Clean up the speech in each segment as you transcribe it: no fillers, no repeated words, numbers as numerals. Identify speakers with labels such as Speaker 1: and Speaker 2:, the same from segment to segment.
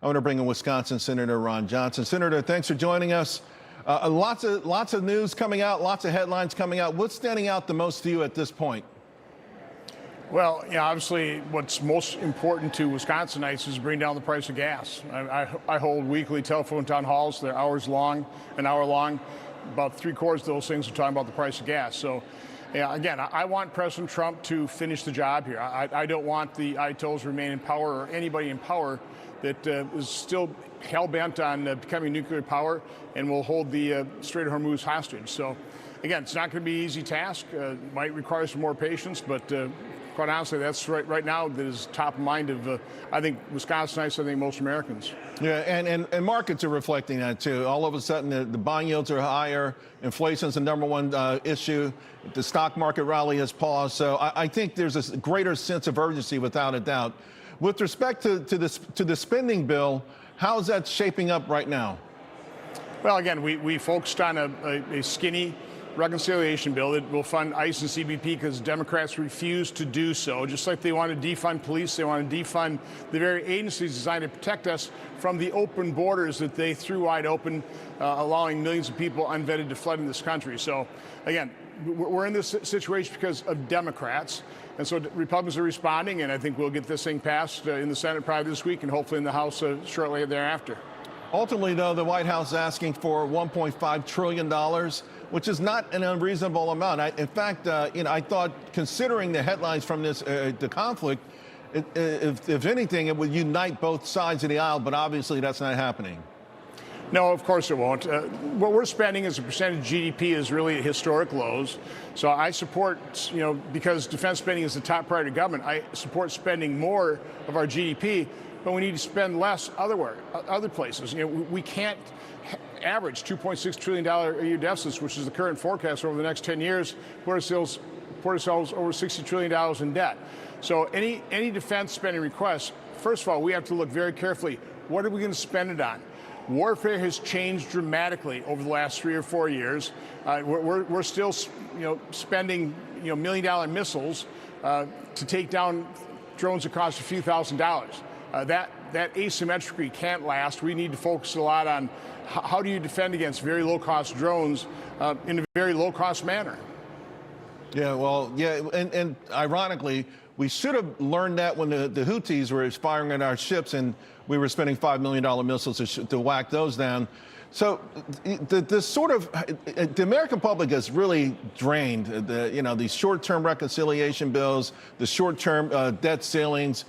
Speaker 1: I want to bring in Wisconsin Senator Ron Johnson. Senator, thanks for joining us. Lots of news coming out, lots of headlines coming out. What's standing out the most to you at this point?
Speaker 2: Well, obviously what's most important to Wisconsinites is bring down the price of gas. I hold weekly telephone town halls. They're an hour long. About three-quarters of those things are talking about the price of gas. So, again, I want President Trump to finish the job here. I don't want the Ayatollahs to remain in power, or anybody in power that is still hell-bent on becoming nuclear power and will hold the Strait of Hormuz hostage. So, again, it's not going to be an easy task. Might require some more patience, but quite honestly, that's right now that is top of mind of, I think, Wisconsinites, I think most Americans.
Speaker 1: Yeah, and markets are reflecting that, too. All of a sudden, the bond yields are higher. Inflation is the number one issue. The stock market rally has paused. So I think there's a greater sense of urgency, without a doubt. With respect to the spending bill, how is that shaping up right now?
Speaker 2: Well, again, we focused on a skinny reconciliation bill that will fund ICE and CBP because Democrats refuse to do so. Just like they want to defund police, they want to defund the very agencies designed to protect us from the open borders that they threw wide open, allowing millions of people unvetted to flood in this country. So, again, we're in this situation because of Democrats. And so Republicans are responding, and I think we'll get this thing passed in the Senate probably this week and hopefully in the House shortly thereafter.
Speaker 1: Ultimately, though, the White House is asking for $1.5 trillion, which is not an unreasonable amount. In fact, I thought, considering the headlines from this, the conflict, if anything, it would unite both sides of the aisle, but obviously that's not happening.
Speaker 2: No, of course it won't. What we're spending as a percentage of GDP is really at historic lows. So I support, because defense spending is the top priority of government, I support spending more of our GDP, but we need to spend less other places. We can't average $2.6 trillion a year deficits, which is the current forecast over the next 10 years, put ourselves over $60 trillion in debt. So any defense spending requests, first of all, we have to look very carefully. What are we going to spend it on? Warfare has changed dramatically over the last 3 or 4 years. We're still, spending, $1 million missiles to take down drones that cost a few $1,000s. That asymmetry can't last. We need to focus a lot on how do you defend against very low-cost drones in a very low-cost manner.
Speaker 1: Yeah, well, yeah, and ironically, we should have learned that when the Houthis were firing at our ships and we were spending $5 million missiles to whack those down. So the American public has really drained these short-term reconciliation bills, the short-term debt ceilings.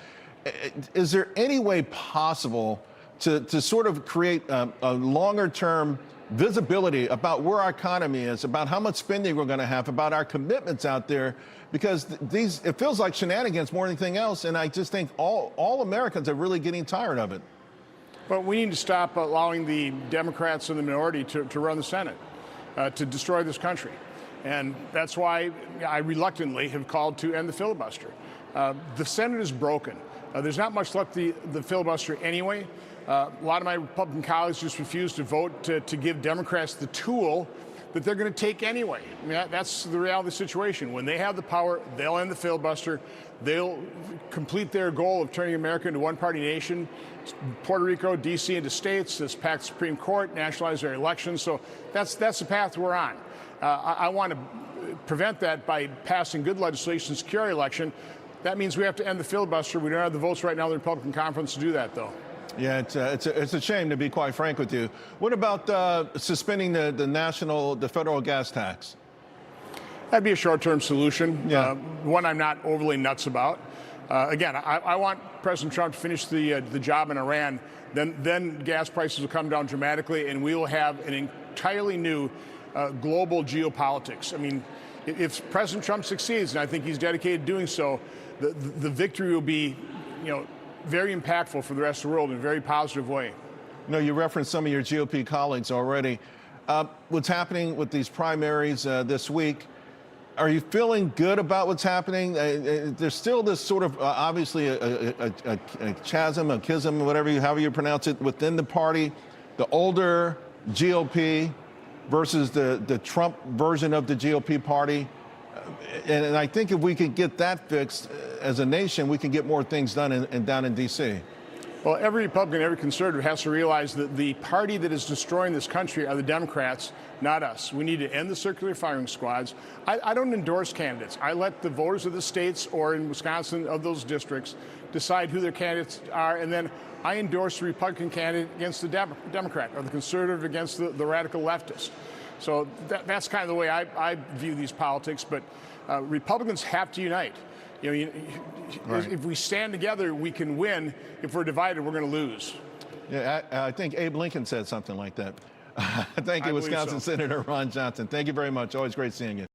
Speaker 1: Is there any way possible to sort of create a longer-term visibility about where our economy is, about how much spending we're going to have, about our commitments out there? Because it feels like shenanigans more than anything else, and I just think all Americans are really getting tired of it.
Speaker 2: But we need to stop allowing the Democrats and the minority to run the Senate, to destroy this country. And that's why I reluctantly have called to end the filibuster. The Senate is broken. There's not much left the filibuster anyway. A lot of my Republican colleagues just refuse to vote to give Democrats the tool that they're going to take anyway. I mean, that's the reality of the situation. When they have the power, they'll end the filibuster. They'll complete their goal of turning America into one-party nation, Puerto Rico, D.C. into states, this packed Supreme Court, nationalize their elections. So that's the path we're on. I want to prevent that by passing good legislation, secure our election. That means we have to end the filibuster. We don't have the votes right now in the Republican conference to do that, though.
Speaker 1: Yeah, it's a shame, to be quite frank with you. What about suspending the federal gas tax?
Speaker 2: That'd be a short-term solution.
Speaker 1: Yeah.
Speaker 2: One I'm not overly nuts about. Again, I want President Trump to finish the job in Iran. Then gas prices will come down dramatically, and we will have an entirely new global geopolitics. I mean, if President Trump succeeds, and I think he's dedicated to doing so, the victory will be, very impactful for the rest of the world in a very positive way.
Speaker 1: You referenced some of your GOP colleagues already. What's happening with these primaries this week? Are you feeling good about what's happening? There's still this sort of obviously a chasm, a schism, however you pronounce it, within the party. The older GOP versus the Trump version of the GOP party. And I think if we could get that fixed as a nation, we can get more things done down in D.C.
Speaker 2: Well, every Republican, every conservative has to realize that the party that is destroying this country are the Democrats, not us. We need to end the circular firing squads. I don't endorse candidates. I let the voters of the states, or in Wisconsin of those districts, decide who their candidates are, and then I endorse the Republican candidate against the Democrat, or the conservative against the radical leftist. So that's kind of the way I view these politics. But Republicans have to unite.
Speaker 1: Right.
Speaker 2: If we stand together, we can win. If we're divided, we're going to lose.
Speaker 1: Yeah, I think Abe Lincoln said something like that. Thank you, Wisconsin Senator Ron Johnson. Thank you very much. Always great seeing you.